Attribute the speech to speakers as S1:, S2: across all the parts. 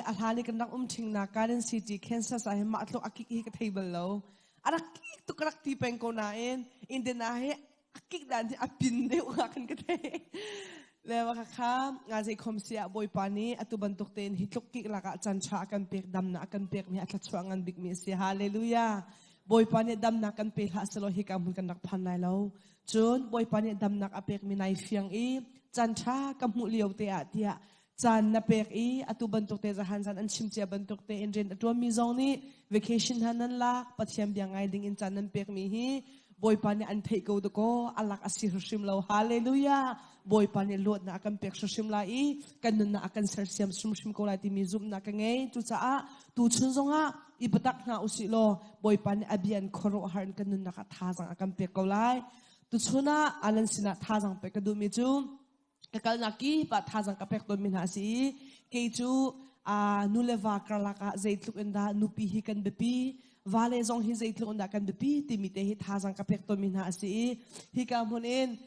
S1: อาหารนี่กันนักทิ้งนักการเสียจีเคนซัสไอ้มาตโลอากิกเทเบิลโลอารักกิกตุกรักที่เป็นคนนั้นอินเดียนาให้อากิกดันที่อภินเดียวกันก็ได้แล้วว่าค่ะงานใจคอมเสียบอยปานีอัตุบันตุกเตนฮิตลุกกิกลักจันทรากันเปียกดำนักกันเปียกมีอัตช่วงงานบิ๊กมีเสียฮาเลลูยาบอยปานีดำนักกันเปียกหาสโลฮิกามุนกันนักพันนายแล้วจนบอยปานีดำนักอเปียกมีนายเฟียงจันทรากับมุเลียวเตียเตียจันนับเอกอัตุบันตุกเตจะหันจันอันชิมเจียบันตุกเตอินเรนตัวมีซองนี้ vacation หันนั่นละปัจจัยยังไงดิ่งอินจันนันเปียกมีฮีบอยปานีอันเทกูดโกอัลลักอสิรชิมเราฮาเลลูยาบอยปานีลวดนักกันเปียกชิมลายกันนุนนักกันเสร์เซียมชิมโกลายที่มีซุมนักไงตุจ้าตุชุนซงะอีปตักนาอุสิโลบอยปานีอภิยันโคโรหันกันนุนนักท่าจังกันเปียกโกลายตุชุนะอันนั้นสินะท่าจังเปียกดูมีจูkalau naki pat hazang kapek to minhasi keju nuleva kralaka zeitluk enda nupi hikan bepi vale zong hi zeitluk enda kan bepi timite hi hazang kapek to minhasi hikamunin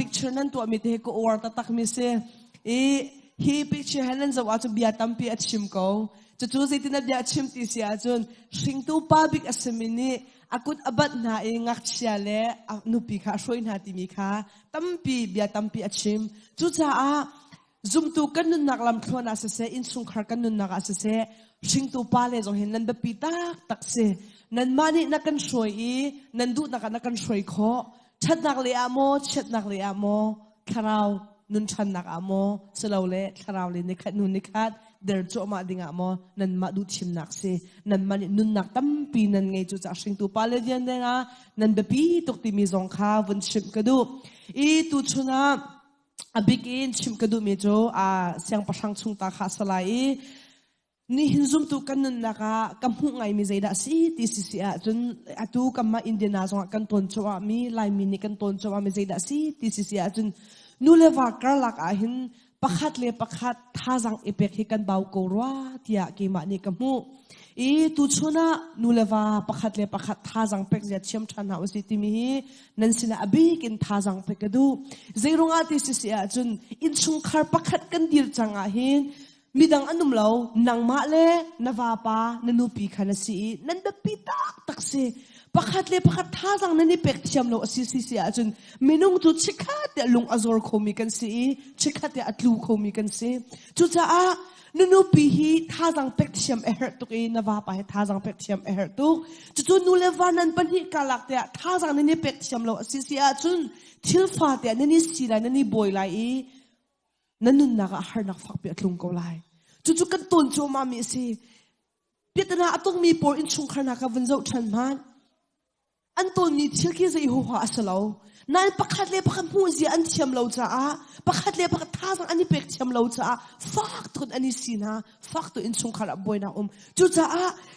S1: picture nan to amite ko or tatak mise hi picture hanan zawa to biatampi at chimko chu zeitina bia chimti sia chun singtu public asemini akut abat na ngak chiale nupi kha shoi na timi kha tampi bia tampi achim chu cha zum tu kan nun nak lam thona se in sung khar kan nun nak se sing tu pa le jong hen nan be pi tak se nan mani na kan shoi nan du na kan shoi kho chat nak le amo chat nak le amo kharau nun chan nak amo selo le kharau le ni khat nun ni khat der cho ma dinga mo nan ma du chim nak se nan mani nun nak tampi nan ngai chu cha sing tu pa le dian denga nan be pi tok ti mi zong kha vun chim ka du tu chuna a begin chim ka du mi jo siang pasang chung ta kha salai ni hinzum tu kan nun naka kam hu ngai mi zaida si ti si a chun atu kam ma indiana zong kan ton cho mi lai mi ni kan ton cho mi zaida si ti si a chun nu le wa kar lak a hin pakhat le pakhat thazang epek hi kan bau ko ra tia ki ma ni kamu tu chuna nulewa pakhat le pakhat thazang pek ja chem thana usi timi nan sina abi kin thazang pek du zeirunga ti si a chun in chung khar pakhat kan dir changa hin midang anum lo nang ma le nawa pa nanu pi khana si nan da pi tak se pakhat le pakhat thazang nani pek thiam lo si a chun minung tu chikhat te lung azor khomi kan si chikhat te atlu khomi kan si chu cha nunu pi hi thazang pek thiam tu ke nawa pa he thazang pek thiam tu chu nu le wanan pan hi kalak te thazang nani pek thiam lo si a chun thil fa te nani si la nani boy lai nanun naga har nak fak pi atlung ko lai chu kan ton cho ma mi si pitana atong mi por in chung khana ka vanzo than man anton ni thilki zai ho ha asalo nan pakhat le pakhat mu zi an thiam lo cha pakhat le pakhat thazang ani pek thiam lo cha fak thun ani sina fak to in chung khara boina chu cha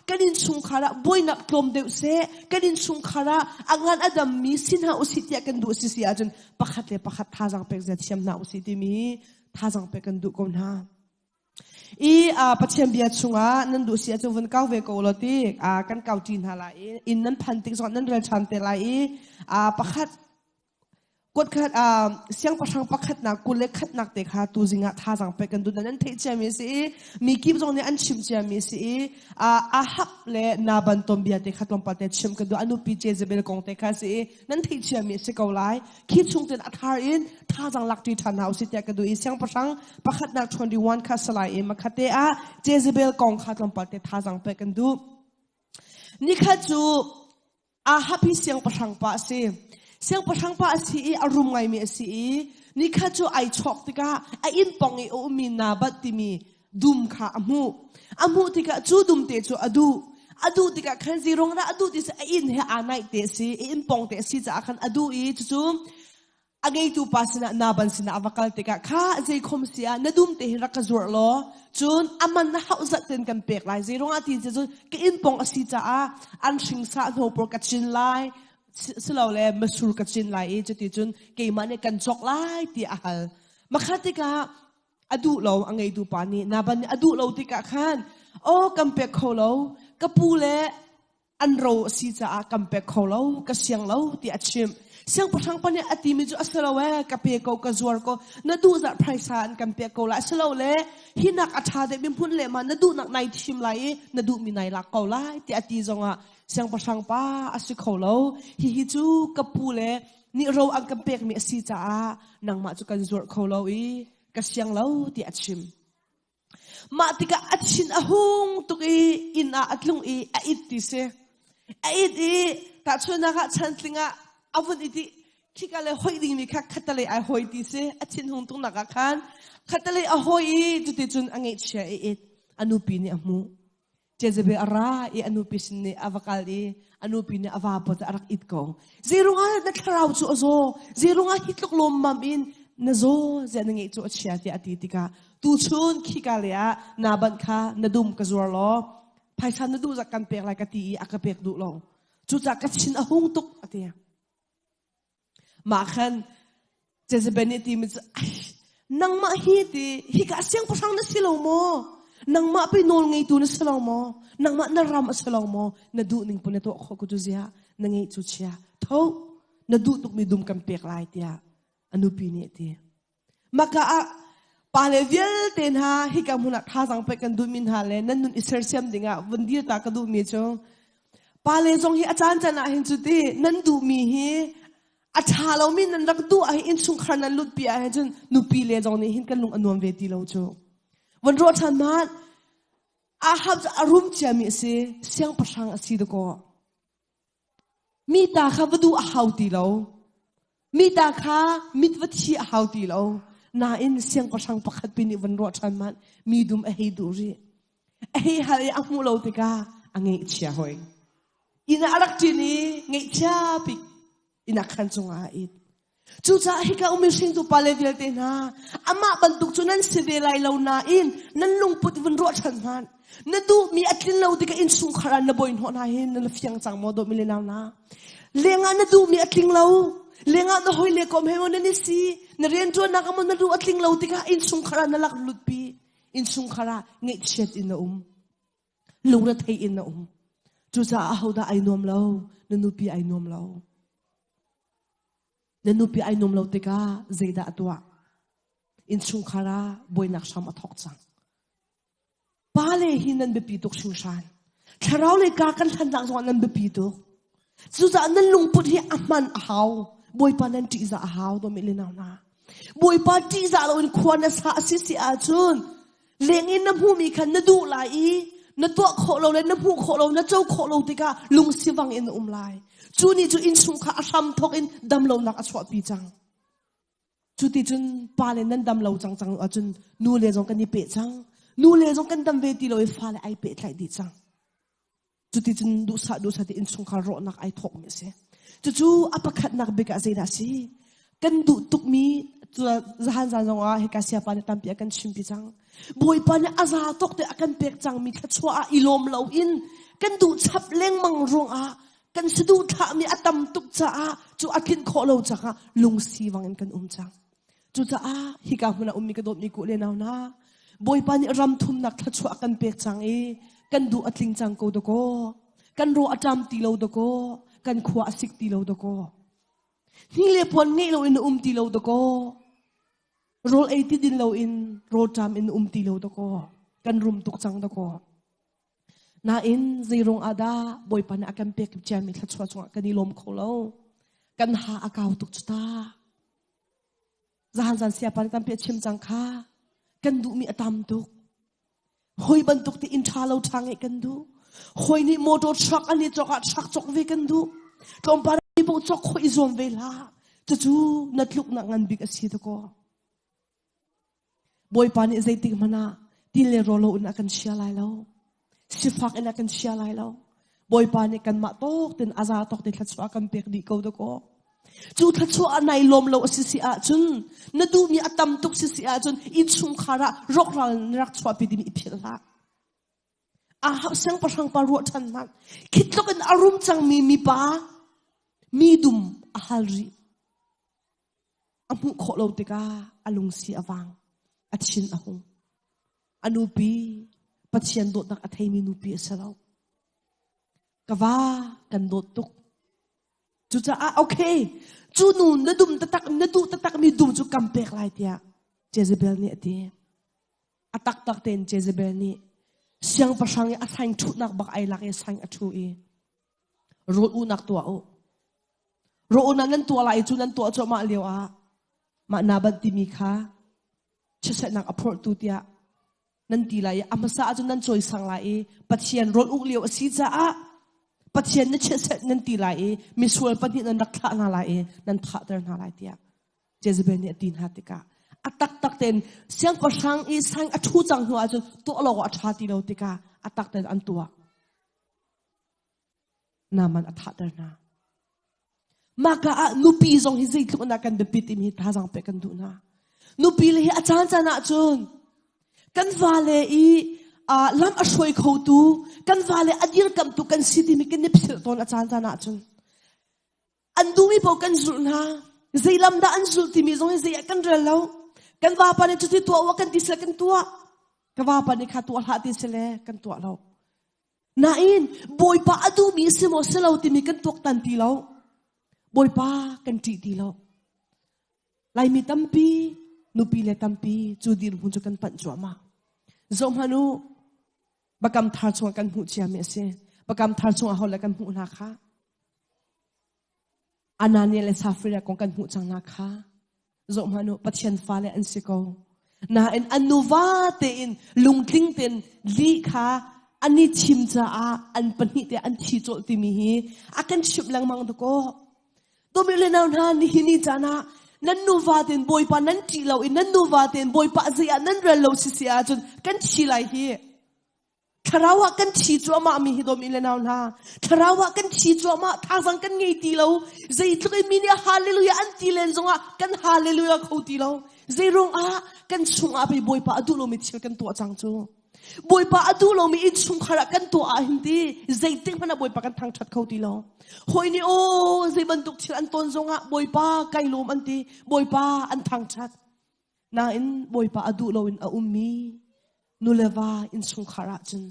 S1: kanin chung khara boina klom de se kanin chung khara angan adam mi sinha usitia kan du si sia jan pakhat le pakhat thazang pek za thiam na usiti mi thazang pek kan du ko na pathiam bia chunga nan du sia chu van kaw ve ko loti kan kaw tin hala in nan phan tik zon nan rel chan te lai pakhat kot khat siang pasang pakhat na kule khat nak te kha tu zinga thazang pe kan du nan thei cha mi si mi kip zong ne an chim cha mi si hap le na ban tom bia te khatlom pa te chim ka du anu pi jezebel kong te kha si nan thei cha mi si ko lai khi chung ten athar in thazang lak ti than hau si te ka du siang pasang pakhat na 21 kha salai ma khate jezebel kong khatlom pa te thazang pe kan du ni kha chu happy siang pasang pa si siang pasang pa si arum ngai mi si ni kha chu ai chok tika in pong o mi na bat ti mi dum kha amu tika chu dum te chu adu tika khan zirong na adu ti in he anai te si in pong te si cha khan adu chu agay tu pasina naban sina avakal tika kha zai khom sia nadum te hiraka zur lo chun aman na hauzat ten kan pek lai zirong ati chu ke in pong asi cha an sing sa no por ka chin lai silo le masur ka chin lai chati chun ke mane kan chok lai ti ahal makhatika adu lo angai tu pani naban adu lo tika khan o kan pek kholo kapule อันเราสิจะกำเปกเขาเรากระเสียงเราที่อาชิมเสียงประทังปัญญาอติมิจุอัสลาเวกับเปกเขากระจวรก็นาดูจะไพรสานกำเปกเขาละอัสลาเวหินักอัฐาเดบิมพุนเลมันนาดูนักในทิมไลนาดูมีในหลักเขาละที่อติจงเสียงประทังป้าอัสเขาเราฮิจูกับปูเลนี่เราอังกำเปกมีสิจะนางมาจุกันจวรเขาเรากระเสียงเราที่อาชิมมาติกาอัดชินอาหงตุกีอินอัดลุงอิดติเสอิดแต่ชนนะคะฉันสิงะอาวันอิดที่กันเลยหอยดิ่งมีค่ะขัดเลยหอยติเสอัดชินหงตุงนักขันขัดเลยหอยจุดที่จนอังเกตเชียอิดอนุปีนี่อามูเจจะเบอราอนุปีสินเนอวกาลีอนุปีนี่อวาปตอารักอิดกงเจรุงานักคราวจูโซเจรุงาฮิตลุกลมมัมอินนโซเจนังเกจูเชียที่อติติกาตูชุนขี้กาเลียนาบันคานาดุมกระจวรล้อภายชันนาดูจากกันเปียกลายกะตีอักเปียกดุลงจุจากกัชินอาหงตุกอติยมาขันเจจะเป็นนิติมิจนังมาฮีตีฮิกาเสียงพลังนัสลโมนังมาไปนอนไงตูนัสลโมนังมานารำสลโมนาดูนิ่งปุ่นตัวขอกุจุเซียนังไงจุเชียท้านาดูตุกมีดุมกันเปียกลายเตียอนุปีนี่ตีมากะปาเลเวลเตนฮาฮิกามุนักท่าสังเปกันดูมินฮาเลนั่นนุนอิสราเอลดิงะวันเดียตากระดูมีจงปาเลจงฮิอาจารย์จะน่าเห็นจุดที่นั่นดูมีฮิอาจารย์เรามีนั่นรักดูไออินสุงครานันลุดปีไอจนนุปีเลจงนี่หินกันลุงอนุมเวทีเราจงวันรอชันมาอาฮับจะอารมณ์เจมิเสเสียงประชังอสีดก็มีตาข้าวัดูอาหาวตีเรามีตาข้ามิดวัชีอาหาวตีเราน่าอินเสียงประชังประคัดปีนิวันรอชันมันมีดุมเอฮิดูรีเอฮิฮาริอักมูเราติกาอังเงเชียหอยอินารักจีนีเงเชียปิกอินาขันจงอาอิดจูจ่าฮิกาอุมิสิงตุปาเลเวลเตนะอามาบันตุกจุนันเสเวลัยเราน่าอินนั่นลุงปุตวันรอชันมันนั่นดูมีอัตลินเราติกาอินสุงคารันนบอยน์หัวน่าอินนั่นเฟียงจังโมโดมิเลนาวนะเลี้ยงอันนั่นดูมีอัตลินเราเลี้ยงอันหอยเล็กอมเฮมันนั่นสินเรียนจวนนักมันนั่นดูอัตลิงเราติกาอินสุงคารานั่นลักลุดปีอินสุงคาราเงยเช็ดอินนะลุงรัตให้อินนะจูจ่าอาหูดาไอนอมเรานั่นนูปีไอนอมเรานั่นนูปีไอนอมเราติกาเจดาตัวอินสุงคาราบอยนักชามอทอกจังปาเลหินนั่นเบปีตุกชิงชันถ้าเราเลยกากันทันดังสวรรค์นั่นเบปีตุกจูจ่านั่นลุงพุทธิอามันอาหาวบอยปานันจีจ่าอาหาวตัวมิเลนาวนาบอยปาจีจ่าเราอินควรนัสหาสิสิอาจุนเลี้ยงอินน้ำหูมีขันนดูไหลนตัวโคเราเลยน้ำหูโคเรานเจ้าโคเราติกาลุงสิวังอินไลจูนี่จูอินสุงขาอาชัมทอกอินดำเราหนักอสวดปีจังจูที่จุนปาเลนันดำเราจังจังจุนนูเลจงกันนี่เปจังนูเลจงกันดำเวทีเราฟ้าเลยไอเปไหลดีจังจุดที่จุนดูสะที่อินสุงขารอนักไอทอกมีเสจู่ๆอปขัดนักเบกาเซนัสิกันดูตุกมีตัวจานจงเฮกาเซียปานตัมปีกันชิมปีจังบอยปานอาซาตกแต่กันเปกจังมีขัดชัวอิลมเราอินกันดูชับเล่งมังรงกันสะดุดท่ามีอัตมตุกจ้าจู่อาคินโคเราจังลุงสีวังกันจังจู่จ้าฮิกาหุนามีกระโดดมีกุเลนาวนาบอยปานรำทุนนักขัดชัวกันเปกจังกันดูอัตลิงจังโกดโกกันรู้อาจามตีเราดโกกันขวาสิกตีเราดโกนี่เลี้ยปวนนี่เราอินตีเราดโกโรลเอติดินเราอินโรจามอินตีเราดโกกันรุมตุกจังดโกน่าอินซีรงอาดาบอยปันอากันเปียกเจมิทัดชัวชัวกันนิลมโคเรากันหาอากาวตุกจุตาจานจันเสียปันกันเปียชิมจังค่ะกันดูมีอตามตุกหอยบรรทุกที่อินทาเราทางให้กันดูหอยนี่มอเตอร์ทรัคอันนี้จอกชักจอกเวกันดูตอนปารีบุกจอกหอยส่วนเวลาจู่ๆนัดลุกนักงานบิ๊กอสีตะโกบอยปานี่ใจติมันที่เลโรโลอุนกันเชียร์ไล่เราสิฟักอุนกันเชียร์ไล่เราบอยปานี่กันมาโตกตินอาซาตกตินทัดชัวกันเปียกดีเขาตะโกจู่ทัดชัวอันไหนลมเราสิอาจุนนัดดูมีอัตมตุกสิอาจุนอินชุงคาระรกรันรักชัวปีดิมีพิลาอาหาเสียงประชังปารวชันมันคิดแล้วกันอารมณ์จังมีป้ามีดุมอาหารีอามุขเราติกาอลุงสีอวังอัดชินอาหงอนุปีปัจเจียนโดดนักอัฐมินุปีเสลา Kawa kan dotuk. Chucha okay. Chu nu nadum tatak mi dum chu kampek lai tia. Jezebel ni ati. Atak ten Jezebel ni. Siang pasang asang chut nak bak ay laki sang atu e. Rot unak tua o. Rot unak nan tua lai chu nan tua cho ma liu a. Ma nabat timi ka. Chesa nak aport tu tia. Nan ti lai amasa aju nan choi sang lai e. Pathian rot uk liu si cha a. Pathian na chesa nan ti lai e. Misual pati nan nakla na lai e. Nan thater na lai tia. Jezebel ni atin hatika. Atak ten siang pasang i sang atu chang hu aju to lo athati lo tika. Atak ten antua. Naman athater na. Maka nupi zong hi zai thuk na kan bepit im hi thazang pe kan du na. Nupi le hi achan chana chun. Kan vale i lam ashoi kho tu kan vale adir kam tu kan siti mi kan nipsil ton achan chana chun. Andumi po kan zul na. Zai lam da an zul ti mi zong hi zai kan relo. Kan va pa ni chu ti tua wa kan ti sel kan tua. Ka va pa ni kha tua ha ti sele kan tua lo. Nain boy pa adu mi simo selo ti mi kan tok tan ti lo. Boy pa kan ti ti lo. Lai mi tampi nupi le tampi chu dir hun chu kan pan chu ma. Zom hanu bakam thar chung kan hu chia me se. Bakam thar chung a hol kan hu na kha. Anania le Safira kong kan hu chang na kha. Zom hanu pathian fa le an siko. Na en anuva te in lungting ten li kha ani chim cha a an pani te an thi chol ti mi hi akan ship lang mang ko to mi le naw na ni hini chana nan nuva ten boy pa nan ti lo in nan nuva ten boy pa zia nan rel lo si sia chun kan thi lai hi tharawa kan thi chu ma mi hi do mi le naw na tharawa kan thi chu ma thang kan ngei ti lo zai tloi mi ne hallelujah an ti len zonga kan hallelujah kho ti lo zai rong a kan chunga pe boy pa adu lo mi thil kan to chang chu boy pa adu lo mi in chung khara kan to a hindi zai ting phana boy pa kan thang that kho ti lo hoi ni o zai ban tuk thil an ton zonga boy pa kai lom an ti boy pa an thang that na in boy pa adu lo in a ummi nuleva in chung khara chun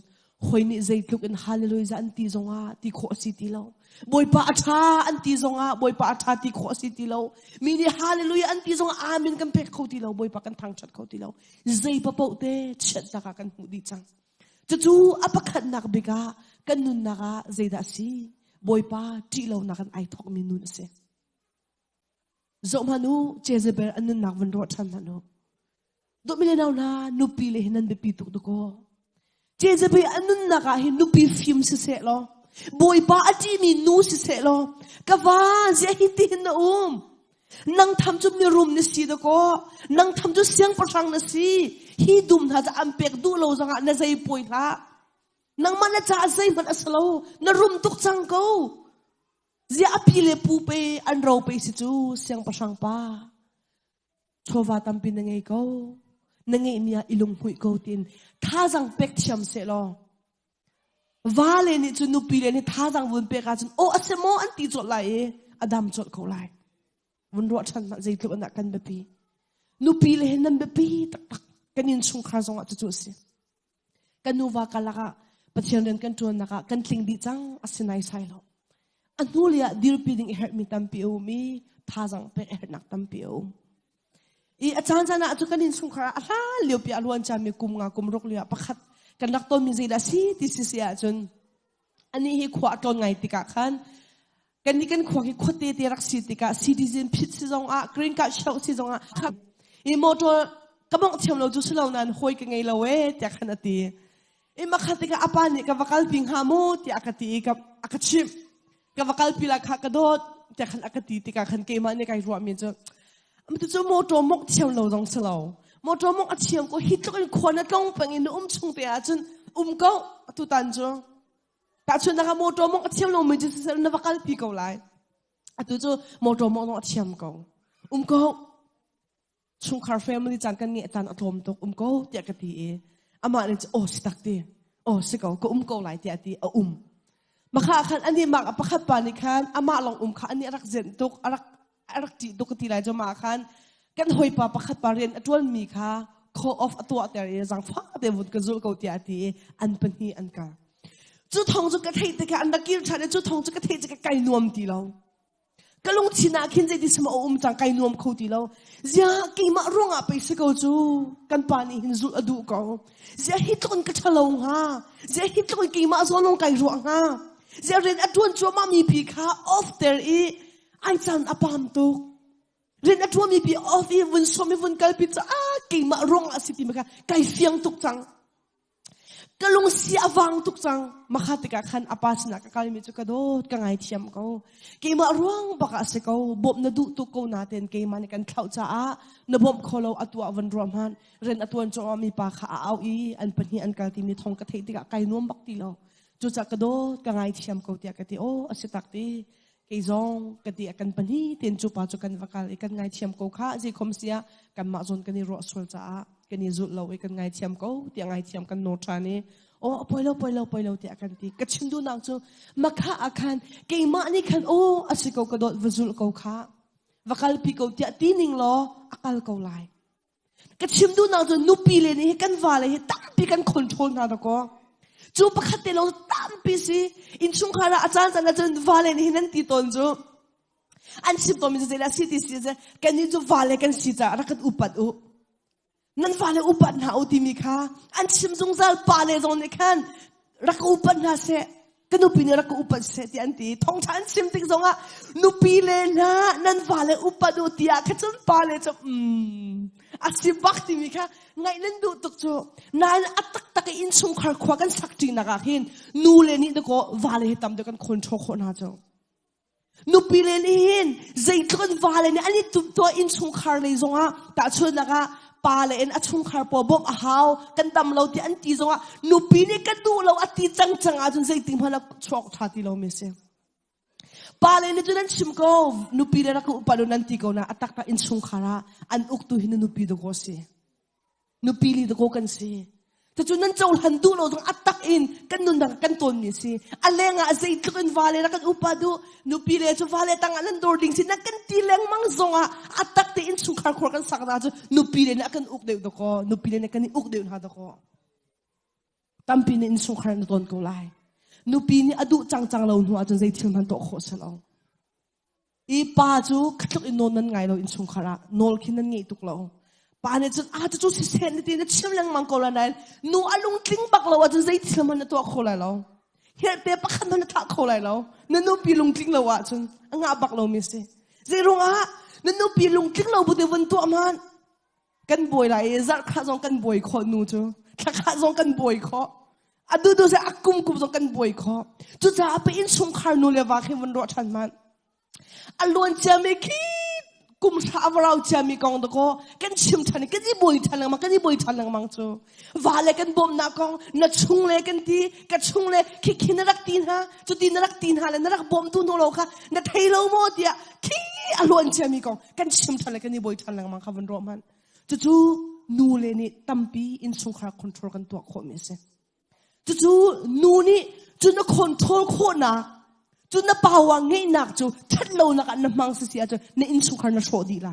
S1: hoi ni zai tuk in hallelujah an ti zonga ti kho si ti lo boy pa atha an ti zonga boy pa atha ti kho si ti lo mi ni hallelujah an ti zonga amen kan pek kho ti lo boy pa kan thang that kho ti lo zai pa po te chet ta ka kan hu di chang chu apakhat nak bega kan nun na ga zai da si boy pa ti lo na kan ai thok mi nun se zomanu Jezebel an nun nak van ro than manu do mi le naw na nupi le hinan be pi tuk du ko Jezebel an nun na ga hi nupi film se se lo boy pa ati mi nu si se lo kawa zia hitin na nang tham chu mi rum ni si do ko nang tham chu siang pasang na si hi dum na za ampek du lo zanga na zai poi tha nang man cha zai man asalo na rum tuk chang ko zia apile pu pe an ro pe si chu siang pasang pa chowa tam pin ngai ko ngai mia ilung hui ko tin tha jang pek thiam se lo vale ni chu nu pi le ni tha jang bun pe ka chun o asemo an ti chot lai adam chot ko lai vun ro chan ma zai tlu na kan be pi nu pi le nan be pi tak tak kanin chung kha zong a chu si kan nu wa kala ka pathian ren kan ton na ka kan tling di chang asinai sai lo anulia dir pi ding her mi tam pi o mi tha jang pe her nak tam pi o I achan chana atu kanin chung kha ala leo pi alwan cha mi kum nga kum rok lia pakhat kan lak to mi zai da si ti si sia chun ani hi khwa ton ngai tika khan kan ni kan khwa ki khote te rak si tika citizen phit si zong a green card show si zong a I motor kabong thiam lo ju slo nan hoi ka ngai lo we ta khan ati I makhati ka apani ka vakal ping ha mo ti akati ka akachim ka vakal pila kha ka dot ta khan akati tika khan ke ma ne kai ro mi chu am tu chu motor mok thiam lo zong slo motor mok a thiam ko hit kan khona tong pang in chung te a chun ko tu tan chu ta chun na motor mok a thiam lo mi chu sel na vakal pi ko lai atu chu motor mok no thiam ko ko chung car family chan kan ni tan atom tok ko ti akati e ama ni o stak ti o siko ko ko lai ti ati a makha khan ani mak apakhat pa ni khan ama long kha ani rak zen tok arak ti tok ti lai jo ma khan kan hoi pa pakhat pa ren atwal mi kha kho of atwa ter e jang fa be vut ka zul ko ti ati an pani an ka จุดทองจุดกระเทยแต่กันนักกิจชาเนี่ยจุดทองจุดกระเทยจะไก่นวมตีเราก็ลงชินาขึ้นใจที่สมองจังไก่นวมเขาตีเราจะกี่มาร่วงไปสิเขาจูกันปานี่หินจุดอดูเขาจะฮิตคนกระเชลงฮะจะฮิตคนกี่มาส่วนลงไก่ร่วงฮะจะเรียนอดวนจัวมามีปีขา off there ไอจันอปามตุกเรียนอดวนมีปี off วันสมัยวันกัลปิจ้ากี่มาร่วงสิติมค่ะไก่เฟียงตุกจังก็ลงเสียวังทุกจังมาขัดติกาขันอปาสนักการมิจุกระโดดกังไอเทียมเขาเกี่ยมาร่วงบักอาศัยเขาบบนดูตุกเขาหน้าเต็นเกี่ยมาในการเข้าจ้านบบเขาเราอัตัววันรวมหันเรียนอัตัวจอมีปากขาเอาอันเป็นที่อันการที่มีทองกระเทยติกาไก่นวมบักตีเราจุจักกระโดดกังไอเทียมเขาเตียกติโออาศัยตักตีเกี่ยจงกติอากันเป็นที่เตียนจูปาจุกันวักาลกันไงเทียมเขาข้าจีคมเสียกันมาจนกันนี่รอสวลจ้ากันนี่จุดเรากันไงเทียมเขาเตียงไงเทียมกันโนชานีโอ้ปล่อยเราเตียกันตีกัดชิมดูนักจูมาข้าอาคารเกี่ยมานี่คันโอ้อาศัยเขากระโดดวจุลเขาข้าวักาลปีเขาเตียตีนิงล้ออาการเขาไล่กัดชิมดูนักจูนุปีเลยนี่กันวาเลยตั้งปีกันคอนโทรลนาตะก็จูปะขัดเตลตั้งปีสิอินชุงคาราอาจารย์จะนั่นวาเลยนี่นั่นตีตนจูอันชิมตัวมิจะเจอสิติสิจะกันนี่จูวาเลยกันสิจ้ารักกันอุปัดอุนั่นฟ้าเลยอุปันหาอุติมิค่ะอันชิมจงจัลปาเลยตรงนี้ขันรักอุปันหาเสกันนุปีนี่รักอุปันเสที่อันตีทองฉันชิมติงจงอ่ะนุปีเลยนะนั่นฟ้าเลยอุปันอุติอาแค่จนปาเลยจะอาชิบักติมิค่ะไงนั่นดูตุกโจนายอัตตักอินชุงขารขวากันสักจริงนักหินนูเลนี่ตะโกฟ้าเลยตามเดียวกันคนโชคคนหาจงนุปีเลยนี่หินใจตกันฟ้าเลยนี่อันนี้ตัวอินชุงขารเลยจงอ่ะแต่ชวนนักปาเลยอันชุ่มขารปอบอาหาวกันดำเราที่อันตีจงอ่ะนุปีนี่กันดูเราอัตีจังอาจนใจติงพันละชอกชาติเราไม่เสียปาเลยนี่จนนั้นชิมก็นุปีเลยรักอุปาโดนันตีก็นะอัตตักตาอินชุ่มขาระอันอุกตุหินนุปีดูก็เสียนุปีลีดูก็กันเสียแต่จนนั้นเจ้าหันดูเราต้องอัตตักอินกันนุนดังกันตนมีสิอะไรงะใจตกันวาเลยรักอุปาดูนุปีเลยจะวาเลยตั้งอันนั้นโดดดิ่งสินักกันตีแรงมังซงอ่ะอัตตักตีอินชุงขารขวากันสักนาจะนุปีเลยนักกันอุกเดียวตะโกนุปีเลยนักกันอุกเดียวหาตะโกตั้มปีนี่อินชุงขารนตนกูไล่นุปีนี่อดุจังเราหัวจนใจทิ้งมันโตโคสเราอีป้าจูขัดอินโนนั้นไงเราอินชุงขาระโนลคินนั้นไงตุกเราปานเนี่ยจะจะจูสิเซนตีเนี่ยชิมแรงมังกรนั่นนูอารมณ์ทิ้งบักเราว่าจะใจทิ้งมันตัวโคเลยเราเฮียเปียปักขันมันทักโคเลยเรานั่นนูปีลุงทิ้งเราว่าจนงาบักเราไม่เสียใจรงอ่ะนั่นนูปีลุงทิ้งเราบุตรวันตัวมันกันบ่อยไรจัดข้าจงกันบ่อยขอนูจูข้าจงกันบ่อยขออะดูจะอักกุมจงกันบ่อยขอจูจะไปอินชงคาร์นูเลว่าแค่วันรอชันมันอล้วนจะไม่คิดกุมชาวเราจะมีกองตะโกกันชิมทันกันที่บ่อยทันลังมังจูว่าเลยกันบ่มนักกองนัดชุงเลยกันที่กันชุงเลยคิดนรักตีนฮะจุดตีนรักตีนฮะเลยนรักบ่มตุนโนโลค่ะนัดเทโลโมเดียขี้อล้วนจะมีกองกันชิมทันเลยกันที่บ่อยทันลังมังค่ะวันรอมันจู่นูเลยนี่ตั้มปีอินสุขราคอนโทรลกันตัวโคมิเซจู่นูนี่จุนคอนโทรลโคนะจุนป่าวง่ายนักจู่ทัดเรานักน้ำมังสิอาจู่ในอินสุขราโชดีไล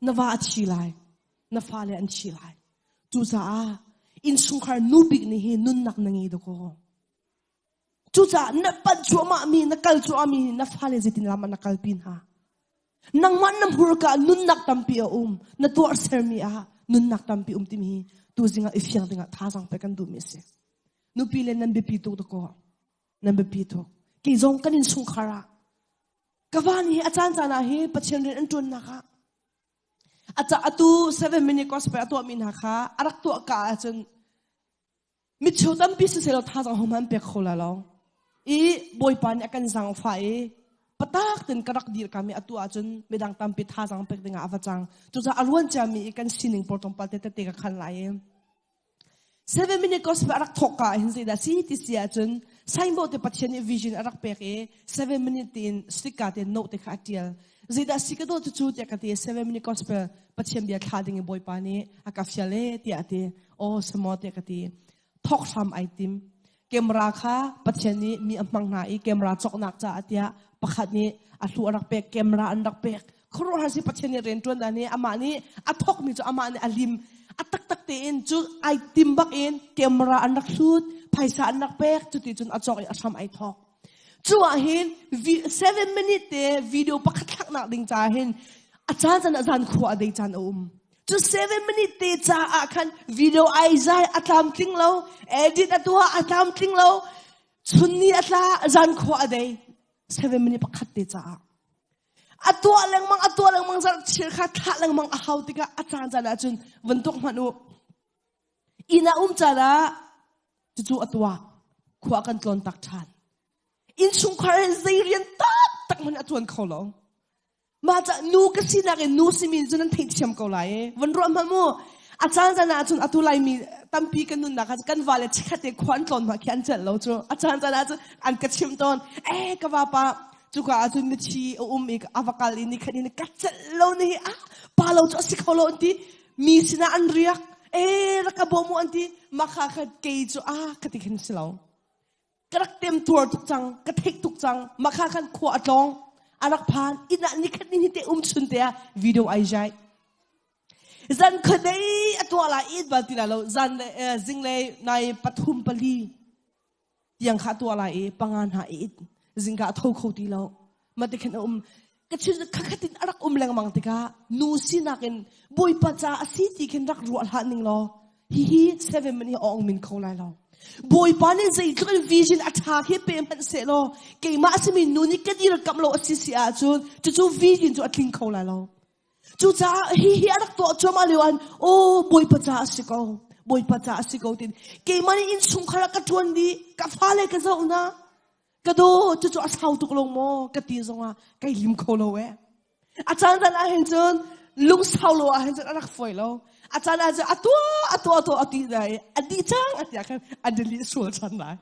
S1: นว่าชีไลนฟ้าเลยอันชีไลจู่จ้าอินสุขรานูบิกนี่นุนนักนังอีดก็จู่จ้านับปัจจุบันมีนักกัลจุอามีนฟ้าเลยจิตินลามันนักกัลปินฮะนังมันน้ำหัวกานุนนักตัมปีนัตัวเสร์มีนุนนักตัมปีที่มีตัวจิงอิฟยังติงท่าสังไปกันดูมิเสนุปีเลนันเบปีตุตะโกนันเบปีตุกี่จงกันอินสุงคาระกวานี่อาจารย์จานาเฮปัจเจนเรนอันตุนนะคะอาจารย์อตู7 minute gospel อตูอามินนะคะอารักตัวกาอาจารย์มิชตัมปีเสร็จแล้วท่าสังหอมันเปกโคละแล้วอีบอยปานอากันสังไฟปตักถึงกระดักดีร์กามีอตัวจนไม่ดังตามปิดท่าสังเป็กดึงอาฟจังจุดจะอารวนจะมีกันสิ่งปอตองปัลเตเตะกันขันไหล7 minute gospel รักทอกาเห็นสิดาสิที่เสียจนไซน์บอร์ดปัจจัยวิชั่นรักเป็ก7 minute ตินสติกาตินโน้ตขาดเดียร์สิดาสิกระโดดจุดอย่างที่7 minute gospel ปัจจัยเบียร์ขาดิ่งบอยปานีอากาศเชลเล่ที่อาทิโอสมอติอย่างที่ทอกซ้ำไอติมเกมราคาปัจจัยนี้มีอันมังนาอีเกมราจอกนักจะอาทิยาปะขัดนี้อัศวรักเป็กเกมราอันรักเป็กครูหาสิปัจจัยนี้เรียนจวนอันนี้อามานี้อัทอกมีจะอามานี้อลิม tak te in chu ai timbak in camera anak shoot phaisa anak pek chu ti chun achok I asam ai thok chu a hin 7 minute te video pakhat thak nak ding cha hin achan azan khu a dei chan chu 7 minute te cha a khan video ai zai atam ting lo edit atwa atam ting lo chunni atla azan khu a dei 7 minute pakhat te cha atwa lang mang zar chir kha tha lang mang ahau tika achan jana chun vantok manu ina chara chu atwa khu akan tlon tak than in chung kharen zairian tak man atwan kholo ma cha nu ka sina ke nu simin chunan thei thiam ko lai van ro ma mu achan jana chun atulai mi tampi kan nun na kan wale chikhate khwan tlon ma khian chal lo chu achan jana chu an ka chim ton ka wa pa chu ka chu mi chi ik avakal ni khani ka chal lo ni pa lo chu sikholo anti mi sina an riak ra ka bo mu anti makha khat ke chu ka ti khin silo karak tem tour tuk chang ka thek tuk chang makha khan kho atong arak phan ina ni khat ni te chun te video ai jai zan khadai atwala id baltina lo zan zingle nai pathum pali tiang kha atwala pangan ha id zingka tho kho ti lo mate khan ka chu khakhatin arak lang mang tika nu sinakin boy pa cha asi ti khen rak ru ha ning lo hi 7 minute ong min kho lai lo boy pa ne zai tloi vision attack he pe man se lo ke ma asimi nu ni ka dir kam lo asisi a chu vision chu atling kho lai lo chu cha hi arak to choma lewan boy pa cha asiko tin ke mani in sung khara ka tuan di ka phale ka zo na ka do chu asau tuk long mo ka ti zonga kai lim kho lo we achan dan a hen chon lung sao lo a hen chon arak foi lo achan a atwa ati dai adi chang ati kan adli sul chan lai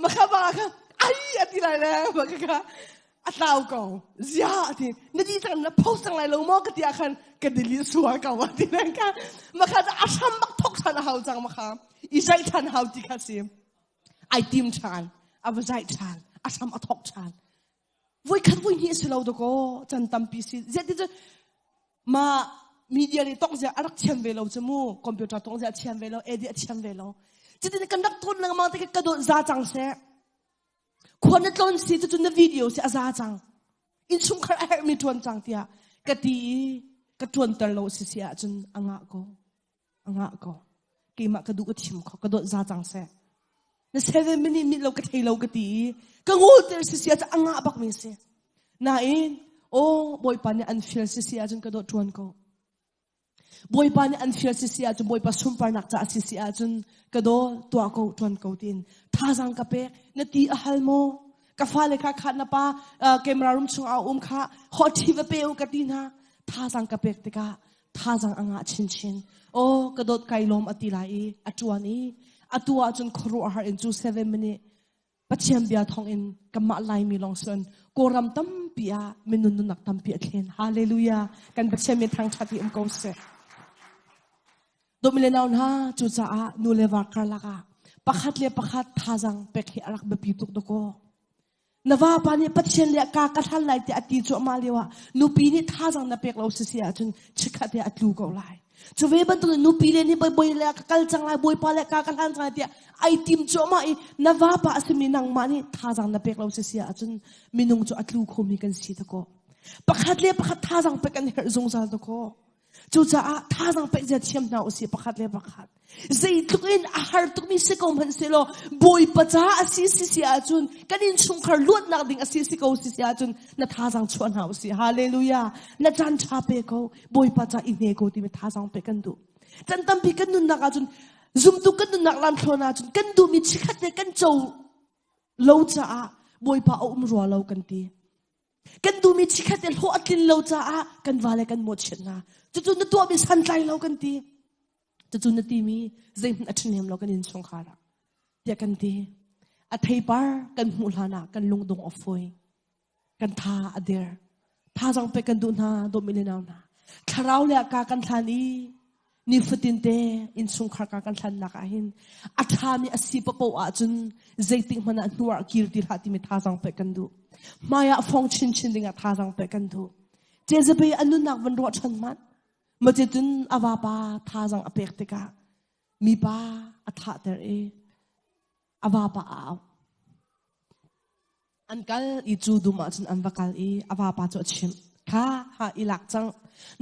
S1: maka ba ka ai ati lai le maka atau ko zia ati nadi chang na post sang lai lo mo ka ti kan ka dili sul ka wa ti nan ka maka asam mak thok chan hau chang maka isai chan hau ti ka sim ai tim chan avazai chan asam athok chan voi khat voi ni silo do ko chan tampi si zeti ma media ni tok ja arak chem velo chmu computer tok ja chem velo edit chem velo chiti kan dak ton lang ma te ka do za chang se khon na tlon si chu na video se za chang in chung khar a mi ton chang tia ka ti ka ton tar lo si sia chun anga ko ke ma ka du ko thim kho ka do za chang se na 7 minute mi lo ka thei lo ka ti ka ngol ter si sia cha anga bak mi se na in boy pa ni an feel si sia chun ka do tuan ko boy pa ni an feel si sia chun boy pa sumpar nak cha si sia chun ka do tua ko tuan ko tin tha jang ka pe na ti a hal mo ka fa le kha khat na pa camera room chung a kha hot thi ve pe ka tin ha tha jang ka pe te ka tha jang anga chin ka dot kai lom ati lai atuani atua chun khru har in chu 7 minute pacham bia thong in kama lai mi long son koram tam pia minun nak tam pia thlen hallelujah kan pacham mi thang thati ko se domile naun ha chu cha a nu le wa kar laka pakhat le pakhat thajang pekhi arak be pituk doko nawa pani pacham le ka thal lai ti ati chu ma lewa nu pi ni thajang na pek lo sia chun chikhate atlu ko lai chuwe ban tu nu pi le ni boy le ka kal chang lai boy pa le ka han chang ti ai tim cho ma nawa pa asmi nang mani thajang na pek lo sia chun minung chu atlu kho mi kan si doko pakhat le pakhat thajang pe kan her zong zal doko chu cha thajang pe je thiam na usi pakhat le pakhat zai tukin a har tuk mi se ko man se lo boy pa cha asi si a chun kanin chung khar luat nak ding asi si ko si a chun na thajang chuan ha usi hallelujah na chan cha pe ko boy pa cha ine ko ti me thajang pe kan du chan tam pi kan nun na ka chun zum tu kan nun nak lam thona chun kan du mi chikhat te kan chou lo cha boy pa ro lo kan ti kan du mi chikhat te ho atlin lo cha kan wale kan mo chen na chu na to mi san tlai lo kan ti chu na ti mi zai atnem lo kan in chung khara ya kan ti a thei par kan mu hlana kan lungdong ofoi kan tha ader tha jang pe kan du na do mi le na na tharau le ka kan thani ni futin te in chung khar ka kan thlan na ka hin a tha mi asi pa po a chun zai ting mana nuar kir ti hati mi tha jang pe kan du maya phong chin dinga tha jang pe kan du je be anu nak van ro chan man มาเจตุนอาวาปาท่าจังอเปกติกามีปาอัฐะเตออาวาปาเอาอันกัลอีจูดูมาจนอันวักลอาวาปาจดชิมข้าหาอิลักจัง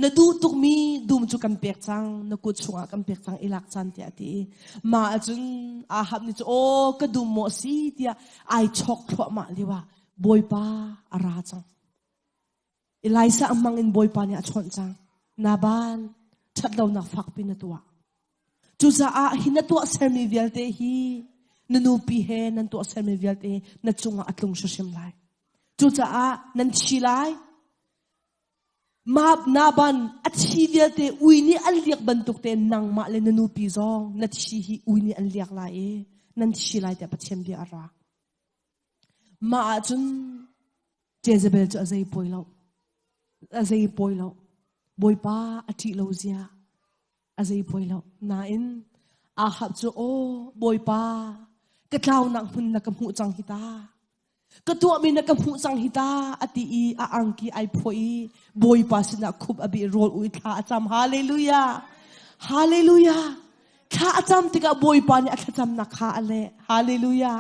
S1: นดูตุกมีดูมจุกันเปียกจังนกุดชงกันเปียกจังอิลักจันเตียตีมาจนอาหับนี่จะโอ้กระดูมโมสีเตียไอช็อกพวกมาลีว่าบอยปาอาราจังอิไลซ่าอัมมังอินบอยปาเนี่ยชนจังนาบานชัดเราหนักฟักปีนตัวจูจ่าหินตัวเซมิเวลเตฮีนันูปีเฮนันตัวเซมิเวลเตนัดจงอัตลงชุชิมไลจูจ่านันชิไลมาบนาบันอัตชีเวลเตอุยนี่อันเลียกบรรทุกเตนังมาเลนันูปีซองนัดชีฮีอุยนี่อันเลียกไลนันชิไลเตปัจเจมเบียระมาจุนเจเซเบลจะอะไรป่วยแล้วอะไรป่วยแล้วบอยป้าอธิโลเซียอะไรป่วยแล้วนาอินอาหับจูโอบอยป้ากระเจ้านักหุ่นนักหูจังฮิตากระตัวมีนักหูจังฮิตาอติอีอังกีไอพอยบอยป้าสินักคุบอบิโรลอุยข้าจำฮาเลลูยาฮาเลลูยาข้าจำติกาบอยป้าเนี่ยข้าจำนักข้าอะไรฮาเลลูยา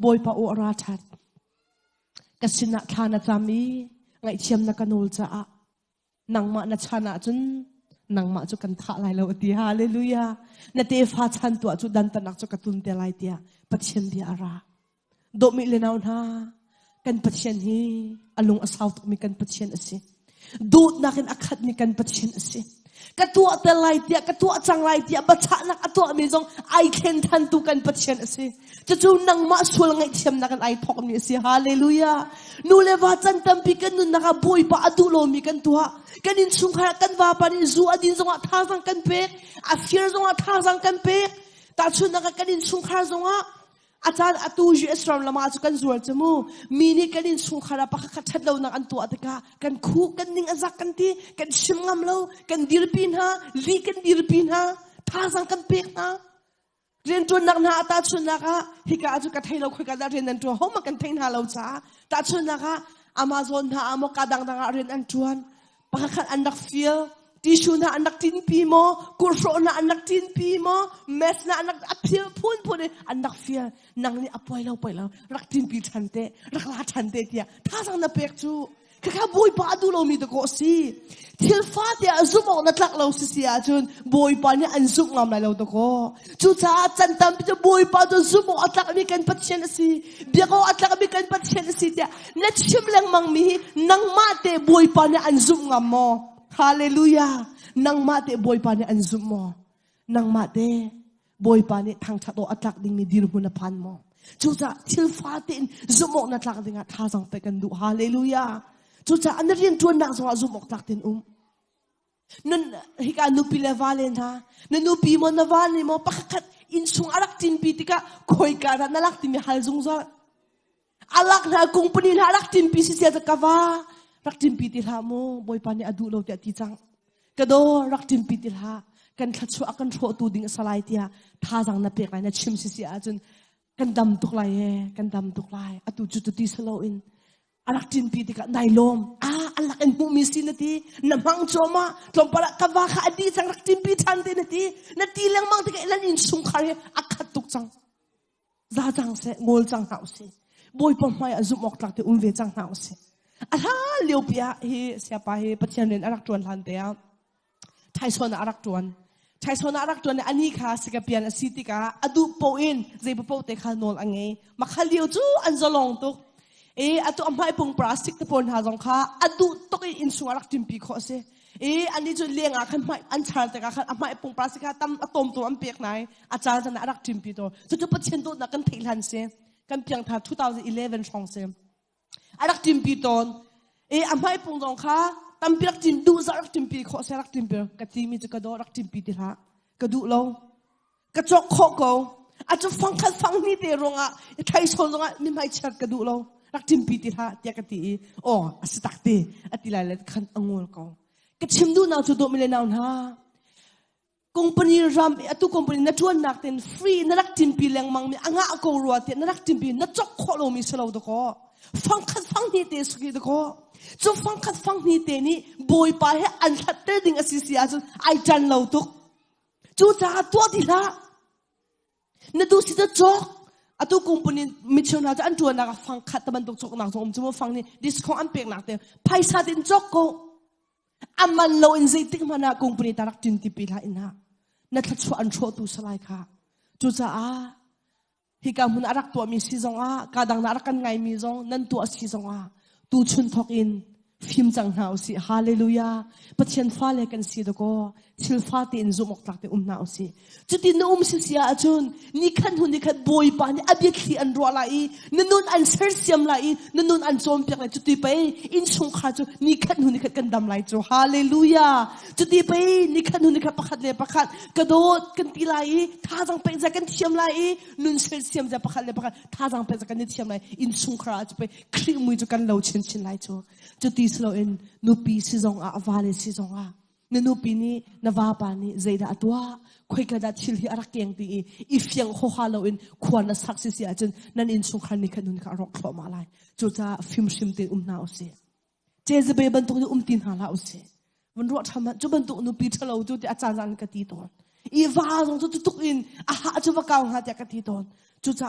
S1: บอยป้าโอราชัดกสินะข้านะจำมีไงเชียมนักนูลจ้านังมาณชนะจนนังมาจุกันท่าลายเราตีฮาเลลูยาณเตฟ้าชันตัวจุดันตนักจุกตุนเตลายเตียปัจเจนเดียระโดมิเลนาวนากันปัจเจนฮีอลุงอสาวตุมีกันปัจเจนสิดูดนักอักขัดมีกันปัจเจนสิกระตัวเตลายเตียกระตัวจังลายเตียบัชนักอตัวมีจงไอเคนทันตุกันปัจเจนสิจะจูนังมาสวลไงเทียมนักไอทอกมีสิฮาเลลูยานูเลวาจันตัมพิกันนุนนักบอยปะอดุโลมีกันตัวกันอินสุงขะกันวาปานิจูอดินจงท่าสังกันเปกอาฟิร์จงท่าสังกันเปกตาชุนนักกันอินสุงขะจงอาจารย์อตูจูเอสรามละมาจุกันจวดจมูมีนี่กันอินสุงขะปะขัดชัดเรานักอันตัวตะกากันคู่กันนิ่งอาจักกันทีกันชิมงามเรากันดิรปินฮะลีกันดิรปินฮะท่าสังกันเปกนะเรียนตัวนักหน้าตาชุนนักฮิกาจุกันไทยเราคุยกันได้เรียนนั่นตัวห้องมันกันไทยหน้าเราจ้าตาชุนนักอามาซอนหาอามกาดังดังเรียนอันจวนปะขัดอันดักฟิลทิชชูน่ะอันดักทินปีโมกุโรน่ะอันดักทินปีโมเมสน่ะอันดักอพิลพูนอันดักฟิลนังนี่อป่วยเรารักทินปีทันเตรักลาทันเตเตียท่าสังนับเปกจูข้าบอยปาดูเรามีตะโกสีทิลฟ้าเตียซุมออกนัดลักเราสิอาจุนบอยปาเนี่ยอันซุกงามเราตะโกจูจ้าจันตัมพิจบอยปาดูซุมออกอัดลักมีกันปัจเจนสิเบียก็อัดลักมีกันปัจเจนสิเตียนัดชิมแรงมังมีนังมาเตบอยปาเนี่ยอันซุกงามมอฮาเลลูยานังมาเตบอยปาเนี่ยอันซุกมอนังมาเตบอยปาเนี่ยทางชัดโตอัดลักดิ่งมีดีรุณพันมอจูจ้าทิลฟ้าเตนซุมออกนัดลักดิ่งท่าสังไปกันดูฮาเลลูยาจูจ่าอันนั้นเรียนตัวนักสวะซุมออกตักเต็นนั่นฮิกานุปีเลวาเลนฮะนั่นนุปีมันนวาเลมอปักขัดอินสุงอารักตินปีติกะคอยการนั่นลักติมีฮัลซุงซะอารักนะกุงปนินอารักตินปีสิเสียตะกาวารักตินปีติลาโมบอยปานีอดูโลเตติจังกระโดรักตินปีติลากันขัดชัวกันโชตูดิ่งสลายเตียท่าจังนับเปียกไรนะชิมสิเสียจนกันดำตุกไลกันดำตุกไลอดูจุดตีสโลอินอารักจินปีติกะนายลมอารักเอ็นมุมิสินทีน้ำมังโจมาลมปะละกะวาขาอดีจังรักจินปีทันเตนทีนาทีเลี้ยงมังติกะเอลันอินสุงคารีอักขัดตุกจังซาจังเสงอลจังหาวสิบอยปอมไม่อาจุมอกตักเตอุมเวจังหาวสิอาลาเลี้ยวเปียเฮเสียไปเฮปัจจัยเรียนอารักจวนทันเตียไทยโซนอารักจวนไทยโซนอารักจวนอันนี้ค่ะสิกะเปียนสิติกะอดูโปอินเจ็บโปเตคานอลอังเงมาขลียวจูอันจะลองตุกอะตุอัมไฮปงพลาสติกตะปนหาจงค่ะอะดูตกอินสุงรักจิมปีขอเสอันนี้จะเลี้ยงขันไม่อันชาร์ตกันขันอัมไฮปงพลาสติกตั้มอะตอมตัวอันเปียกไหนอาจารย์จะน่ารักจิมปีตัวจะปัจเจนตัวนักกันทิ้งหันเสกันเพียงท่า2011ช่องเสรักจิมปีตัวอัมไฮปงจงค่ะตั้มเปียกจิมดูจะรักจิมปีขอเสรักจิมปีกะทีมีจะกระโดรักจิมปีติละกระดูเรากระจกโคกเอาอาจจะฟังคัดฟังนี่เดรงอ่ะไทยโซนจงอ่ะมีไม่ชัดกระดูเรารักจิมปีติละเตียกตีโอ้สตักตีอติลายเลยขันองุลกองกระชิมดูน่าจะโดมิเลนาวนะคอมพานีรำตุคอมพานีนัดชวนนักเต้นฟรีนักจิมปีเลี้ยงมังมีอ่างอ่ะกูรัวเต้นนักจิมปีนัดจอกโคโลมีสลาวตะโกฟังคัดฟังนี่เตสกีตะโก จูฟังขัดฟังนี่เตนี่บอยไปให้อันทัดเตดิ่งอสิเสียจูไอจันเราตุกจูจ่าตัวดีละนดูสิจะจอกอะตุกุมปนิมิชนาจะอันจวนนักฟังขัดตะบันตุกจกนักจงจูมาฟังนี่ดิสคองอันเปียกนักเตไพศาลดินจอกก็อามันโลอินซิติกมานากุมปนิตารักจินติปิลาอินะนัทชวนอันโชตุสลายค่ะจูจ่าฮิกามุนอารักตัวมีซีซองกาดังนารักกันไงมีซองนั่นตัวซีซองตูชุนทอกอินฟิมจังหาวสิฮาเลลูยาปัจเจนฟ้าเลกันสิดก็ชิลฟ้าตีนจุมอกตักเตหาวสิจุดที่นุ่มสิเสียจุนนี่ขันหุ่นนี่ขันบอยปานี่อบิคลีอันรัวไลนั่นอันเซอร์เซียมไลนั่นอันจอมเปียกไลจุดที่ไปอินชงขาจุนี่ขันหุ่นนี่ขันกันดำไลจูฮาเลลูยาจุดที่ไปนี่ขันหุ่นนี่ขันประคัดเลยประคัดกระโดดกันตีไลท่าจังเป็นจะกันเทียมไลนุ่นเซอร์เซียมจะประคัดเลยประคัดท่าจังเป็นจะกันเทียมไลอินชงขาจุไปคลีมือจุกันเหลาชินไลจูจุดที่สโลอินนูปีซีซองวาเลซีซองนูปีนี้นวาปานี้ใจดาตัวคุยกันดัดชิลที่อารักยังตีอีฟยังโคฮาโลอินควรนัสักสิเสียจนนั่นอินสุขันนี่ขนุนการรกลมาลายจุดจะฟิมชิมตีนาอุเสเจจะไปบรรทุกตีนหาลาอุเสวันรู้ทำจุบรรทุกนูปีทะเลาจุดอาจารย์กันตีตอนอีวาจงจุดตุกอินอาหาจุบก้าวหาจากกันตีตอนจุดจะ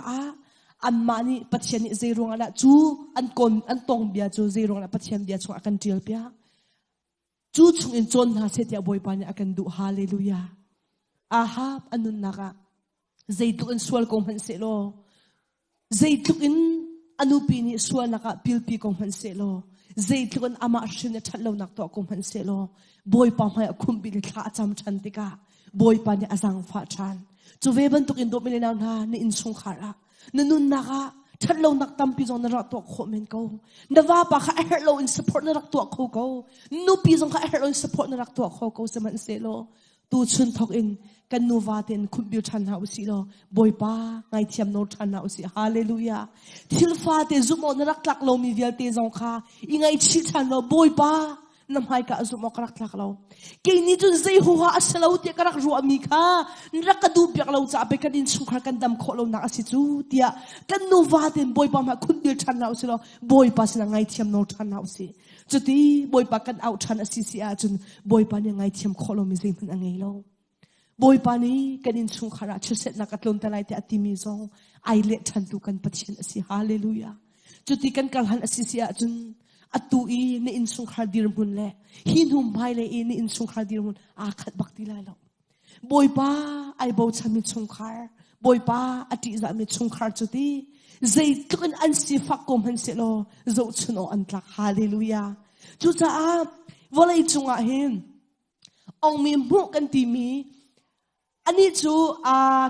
S1: อันมานี่ปัจเจนี่เจรงอะไรจูอันคนอันตรงเบียจูเจรงอะไรปัจเจนเบียชงอากันเจียลเบียจูชงอินจนหาเสียบอยปานอากันดูฮาเลลูยาอาฮาบอันนุนนักใจตุกินสวลกงพันเสโลใจตุกินอนุปีนี่สวลนักพิลปีกงพันเสโลใจตุกินอามาชินทัดเลวนักตัวกงพันเสโลบอยปานให้คุมบิลข้าจำชันติกาบอยปานอาจังฟ้าชันจูเวบันตุกินโดมิเลนาหานี่อินสงขาระนุ่นนักทัดเรานักตั้มปีจงนรักตัวเขาเหมือนเขานว่าปะข้าเฮโร่อินสปอร์ตนรักตัวเขานูปีจงข้าเฮโร่อินสปอร์ตนรักตัวเขาสมันเซโลตูชุนทอกอินกันนูวาเตนคุณบิวชันหาอุสิโลบอยป้าไงเทียมโนชันหาอุสิฮาเลลูยาทิลฟ้าเตจุโมนรักลักเรามีเวลเตจงข้าอีไงชิชันเราบอยป้านำให้กับจุโมกรักลักเราเกี่ยนี้จุนใจหัวอัศลาวเตียกรักรัวมีข้ารักกระดูเปียกเราจะไปกันดินสุขกันดำโคเราหนักสิจูเตียกันนูวาเตนบอยป้ามาคุณบิวชันหาอุสิโลบอยป้าสินะไงเทียมโนชันหาอุสิจุดที่บอยป้ากันเอาชันอสิสิอาจุนบอยป้ายังไงเทียมโคเรามีสิ่งมันอังไงเราบอยปานีกันอินสุขราชเสด็จนักลงตะไลเตอติมิซองไอเล็ทันตุกันปัจเจนอสิฮาเลลูยาจุดที่กันกัลหันอสิเสียจุนอัตุอีในอินสุขราดิรมุนเล่หินหุมไพเลอีในอินสุขราดิรมุนอาขัดบักติลาลบอยปาไอโบชามิสุขราบอยปาอติจามิสุขราจุดที่ใจตุกันอันสิฟักกมหันเสโลโจชุนออันตักฮาเลลูยาจุดจะวลัยจุงอาหินองมีมุกันตีมีอันนี้จู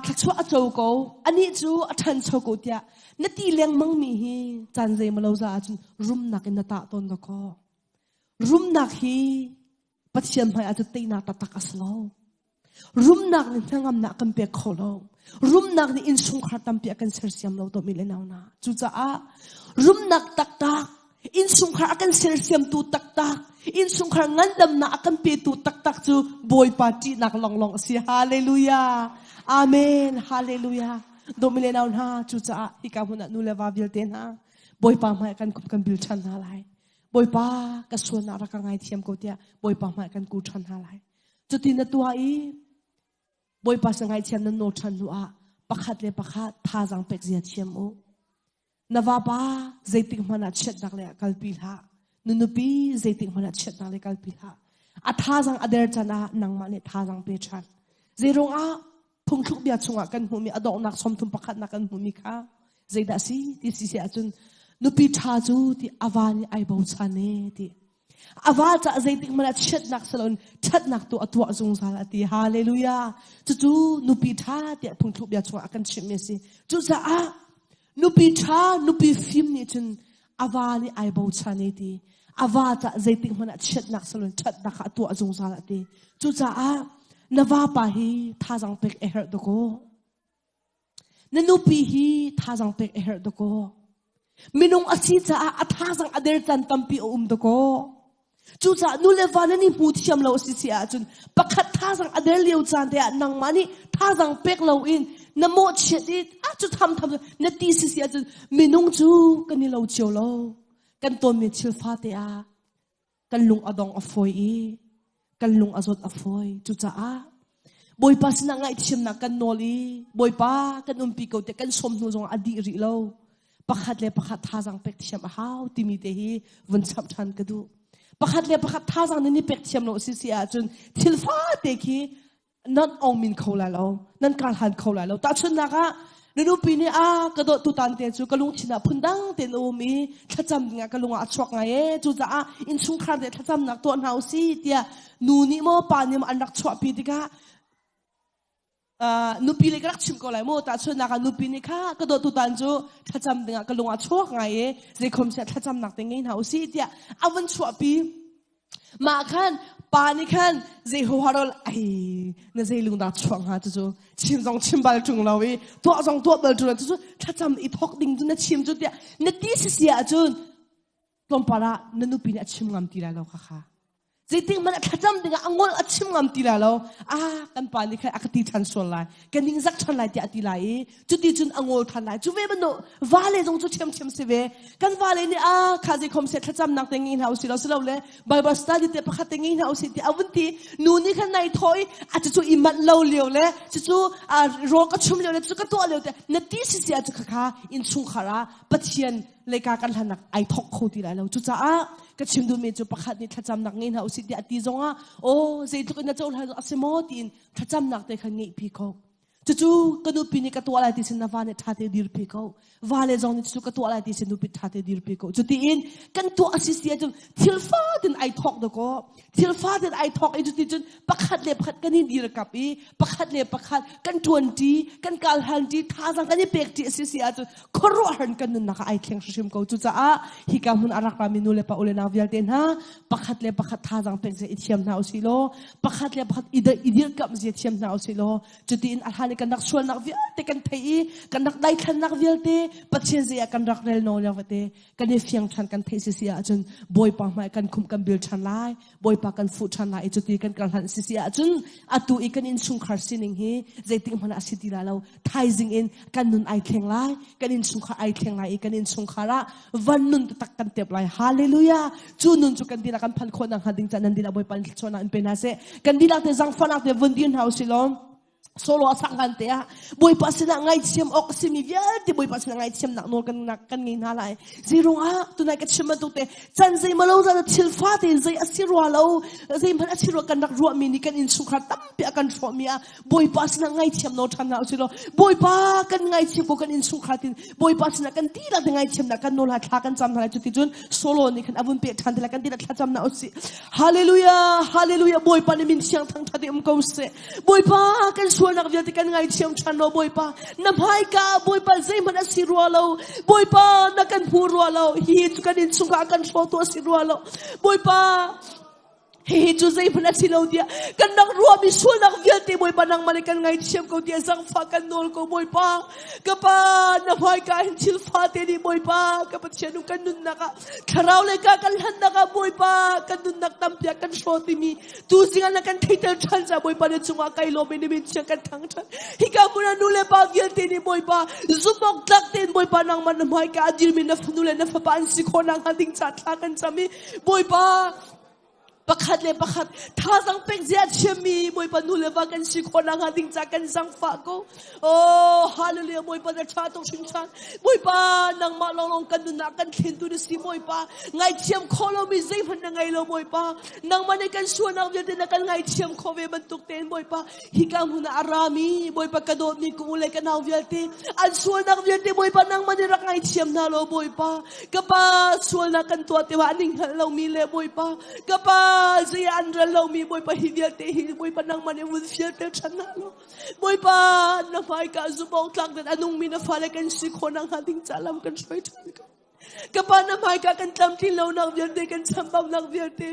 S1: ทักชัวอัจฉริยะอันนี้จูทันโชกุตยานาทีเลี้ยงมังมีฮีจันเจมาเลาจะจุนรุมนักนาตาตอนตะกอรุมนักฮีปัจเจียนไปอาจจะตีนาตาตักสโลรุมนักนี่ทั้งอำนาจกันเปียกโคโลรุมนักนี่อินสุงขัดตั้มเปียกกันเสียมเราตัวมิเลนาวนาจูจ้ารุมนักตักตักอินสุงขัดกันเสียมตูตักตักอินสุงขัดงั้นดำนากันเปียตูตักตักจูบอยปาจีนักลองสิฮาเลลูยาอาเมนฮาเลลูยาโดมิเลนาวนาจูจ้าฮิกาบุนันูเลวาบิลเตนะบอยปาไม่กันคุบกันบิลชันฮาไลบอยปากระสวนนารักไงเทียมกูเตียบอยปาไม่กันกูชันฮาไลจุดที่นัตัวอีบอยปาสังไงเทียมนันโนชันนัวปักขัดเลยปักขัดท่าจังเป็กเสียเทียมโอนว่าปาใจติงมันอัดเช็ดนักเลยกัลปิลานุปีใจติงมันอัดเช็ดนักเลยกัลปิลาอัฐาจังอเดอร์จันะนังมันเนี่ยท่าจังเปชันใจรงพุ่งทุกเบียดชงกันหูมีอดอกนักสมทุนปักขัดนักกันหูมีค่ะใจดาสีที่สิเสียจนนุปีท่าจูที่อาวานี่ไอบ่าวชาเนที่อาวาจะใจติงมันอัดเช็ดนักสลอนเช็ดนักตัวจงสารที่ฮาเลลูยาจู่นุปีท่าที่พุ่งทุกเบียดชงกันชิมเมสิจู่จะนุปีท่านุปีฟิมนี่จนอาวานี่ไอบ่าวชาเนที่อาวาจะใจติงมันอัดเช็ดนักสลอนเช็ดนักตัวจงสารที่จู่จะนว่าปะฮีท่าจังเป็กเอร์ดโกนนุปีฮีท่าจังเป็กเอร์ดโกมินุงอาชีจะท่าจังอเดอร์จันตัมปีดโกจู่จะนุเลวานันนี่พูดเชื่อมเราสิเสียจุนปักขัดท่าจังอเดอร์เลี้ยวจันเดียนังมานี่ท่าจังเป็กเราอินนโมเชดิจุทำนตีสิเสียจุนมินุงจู่กันนี่เราเจียวเรากันตัวมีชิลฟาเตีย กันลุงอดองอฟอยกันลุงอจดอฟอยจุจ้าบอยป้าสนังไงที่ฉันนักกันนอลีบอยป้ากันปีเกาแต่กันสมนูจงอดีริโลประคัดเลยประคัดท่าจังเป็กที่ฉันหาวที่มีเดฮีวันสับทันกันดูประคัดเลยประคัดท่าจังนี่เป็กที่ฉันโนสิเสียจนทิลฟ้าเด็กฮีนั่นเอามินเขาแล้วนั่นการหันเขาแล้วแต่ฉันนักอะนนูปีนี้กระโดดตุตันเตจูกระลุงชินาพุ่นดังเตโลมีถ้าจำงากระลุงอัดชกไงจูจ้าอินชุงครานเตถ้าจำนักตัวหนาวซีเตียนูนี่โมปานี่มันอันรักชวปีดิกะนูปีเล็กรักชิมก็เลยโมแต่ชนนักนูปีนี้ค่ะกระโดดตุตันจูถ้าจำงากระลุงอัดชกไงเจ้าคมเสียถ้าจำนักเตงไงหนาวซีเตียอาวันชวปีมาขันปานี่ขันเจ้าหัวเราไอ้นั่นเจ้าลุงดัดช่วงฮะจู่ชิมจงชิมบาลจุงเราอีตัวจงตัวบาลจุงจู่ถ้าจำอีทอกดิ่งจุนนั่นชิมจุดเดียนั่นที่เสียจุนลมปาระนั่นนูปีนี่ชิมงามตีแล้วค่ะเจ้าดิ่งมันถ้าจำดิ่งอ่ะงอลชิมงามตีแล้วกันปานี่ขันอักติทันส่วนไรกันดิ่งสักทันไรที่อัติไรจุดที่จุนงอลทันไรจู่เว้ยมันโนวาเลจงจู่ชิมเสเวกันวาเลนี่ข้าจะคมเสร็จถ้าจำนักเต็งอินเฮาสิเราสิเราเลยบายบาสตาดิเตปะขัดเต็งอินเฮาสิที่อาวันที่นูนี่ขันในถอยอาจจะจู่อิมัดเล่าเลี้ยวเลยจู่รอก็ชุ่มเลี้ยวเลยจู่ก็ตัวเลี้ยวแต่นาทีสิเสียจู่ข้าอินชุงขาระปัจเจียนเลยการกันหันนักไอทอกโคตรไรเราจู่จ้าก็ชิมดูเมจูปะขัดนี่ถ้าจำนักอินเฮาสิที่อดีจงโอ้เจ้าทุกคนน่าจะเอาอาเซโมตินถ้าจำนักเต็งขันงี้พี่เขาจู่ก็นูปีนี้ก็ตัวอะไรที่สินนาวาเนี่ยท่าเตดิร์พีเขาวาเลจงนี่จู่ก็ตัวอะไรที่สินนูปีท่าเตดิร์พีเขาจู่ที่อินกันตัวอาศิเสียจนทิลฟ้าดินไอทอกดก็ทิลฟ้าดินไอทอกไอจู่ที่จนปะขัดเล็บขัดกันนี่ดีระกับอีปะขัดเล็บปะขัดกันทวนดีกันกาลฮันดีท่าจังกันนี่เป็กที่อาศิเสียจนครัวหันกันนั่นนักไอเข่งชิมเขาจู่จ้าฮิกามุนอารักรามินูเลปะอุเลนาวิลเตนฮะปะขัดเล็บปะขัดท่าจังเป็กจะอิเทียมนาอุสิโลปะขัดเล็บปะขัดอีเดียกับจะอิเทียมนาอุสิโลจู่ที่อินอาหารกันนักชวนนักวิลเตกันเพย์กันนักได้ขันนักวิลเตปัจเจเซียกันรักเรลโนเลวเตกันเฟียงชันกันเพย์เสียจนบอยปาไม่กันคุมกันบิลชันไลบอยปากันฟูชันไลจุดที่กันกันหันเสียจนอัตุอีกันอินสุงคาร์ซินิงฮีใจติงมันอาศิติลาเราไทซิงอินกันนุนไอเข่งไลกันอินสุงคาไอเข่งไลกันอินสุงคาระวันนุนตักกันเต็บไลฮาเลลูยาจูนุนจุกันดีละกันพันคนนังหัดิงจันนันดีละบอยปันชนันเป็นอาเซกันดีละเตจังฟันักเตวันดินเฮาสิลอมsolo asangkan te boy pasina ngai chiam ok simi vial te boy pasina ngai chiam nak nol kan ngin halai zero tunai ka chima tu te chan zai malo za thil fa te zai asirwa lo zai man asirwa kan nak ruwa mini kan in sukha tam pe kan thro mia boy pasina ngai chiam no than na usilo boy pa kan ngai chiam ko kan in sukha tin boy pasina kan ti la ngai chiam na kan nol ha thla kan cham na chu ti jun solo ni kan avun pe than la kan ti la thla cham na usi hallelujah hallelujah boy pa ni min siang thang thade ko se boy pa kan nak vial kan ngai chiam chano boy pa namhai ka boy pa zai man asirwa lo boy pa nakan phurwa lo hi chu kan in sunga kan photo asirwa lo boy pa hi chu zai man asilo dia kan nak ruwa mi su nak vial te boy pa nang man kan ngai chiam ko dia sang fa kan nol ko boy pa kapa namhai ka hin chil fa te ni boy pa kapa chanu kan nun naka kharau le ka kan han naka boy pa kan nun nak tam pya kan shoti mi tu singa na kan thaitel chan sa boy pa ne chunga kai lo me ni min cha kan thang than hi ka muna nule pa vial te ni boy pa zumok tlak ten boy pa nang man namhai ka adir mi na funule na fa pan si ko nang hading cha thla kan chami boy pa pakhat le pakhat tha sang pek zia chemi boy pa nule va kan si ko nang hading cha kan sang fa ko oh hallelujah boy pa da cha to shin chan boy pa nang ma long kan na kan thin tu si boy pa ngai chiam kholo mi zai phan na ngai lo boy pa nang man kan su nang ve na kan ngai chiam kho ve ban tuk ten boy pa hikam huna arami boy pa kadot ni ku le kan naw velte an su nang velte boy pa nang man rak ngai chiam na lo boy pa kapa su na kan to te wa ning lo mi le boy pa kapa zia andra lo mi boy pa hidial te hi boy pa nang mane wul fiel te chanalo boy pa na fai ka zubong tlak dan anung mi na fale kan si ko nang hading chalam kan shoi tan ka kapa na mai ka kan tam tin lo nang vial te kan chambam nang vial te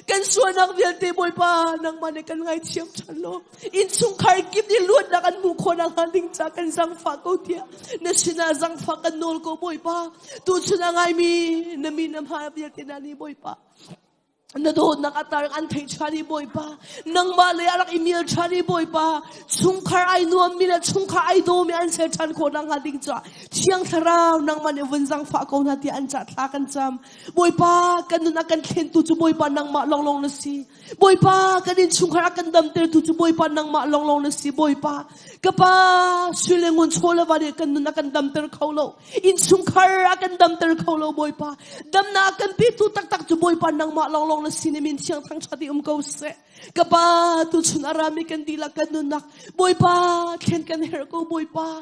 S1: kan suwa nang vial te boy pa nang mane kan ngai chiam chanlo in sung khai kip ni luat na kan mu ko nang hading cha kan sang fa ko tia na sina sang fa kan nol ko boy pa tu chuna ngai mi na mi nam ha vial te na ni boy pa Nado nakatarang antay chari boy pa nang malay arak imil chari boy pa chungkar ay nuam mina chungkar ay do mi answer chan ko nang hading cha tiang tharaw nang mani wenzang fa ko na ti ancha thakan cham boy pa kanun akan khen tu chu boy pa nang ma long long na si boy pa kanin chungkar akan dam ter tu chu boy pa nang ma long long na si boy pa kapa sulengun chola bari kanun akan dam ter kholo in chungkar akan dam ter kholo boy pa dam na akan pi tu tak tak chu boy pa nang ma long long na sinimin siyang tang chati kause kapa tu chunarami kan dila kanunak boy pa ken kan her ko boy pa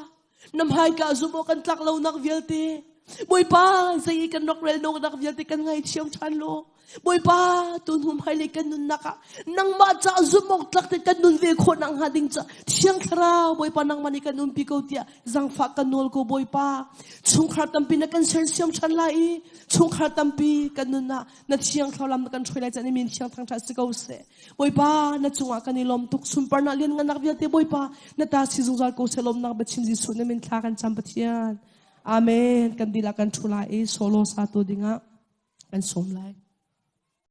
S1: namhay ka zumo kan taklaw nak vialte boy pa zai kan nokrel no nak vialte kan ngai siyang chanlo boy pa tunhum hali kanun naka nang macha zumok tlakte kanun ve ko nang hading cha siyang khara boy pa nang mani kanun pikaw tia zang fa kanol ko boy pa chungkhar tampi na kan ser siyam chanlai chungkhar tampi kanun na siyang tholam na kan choilai chani min siyang thang tha sikaw se boy pa na chunga kanilom tuk sumpar na lian nga nakviate boy pa na ta si zungzal ko selom nak bachin jisu na min thakan champatian amen kan dila kan chulai solo sa to dinga kan somlai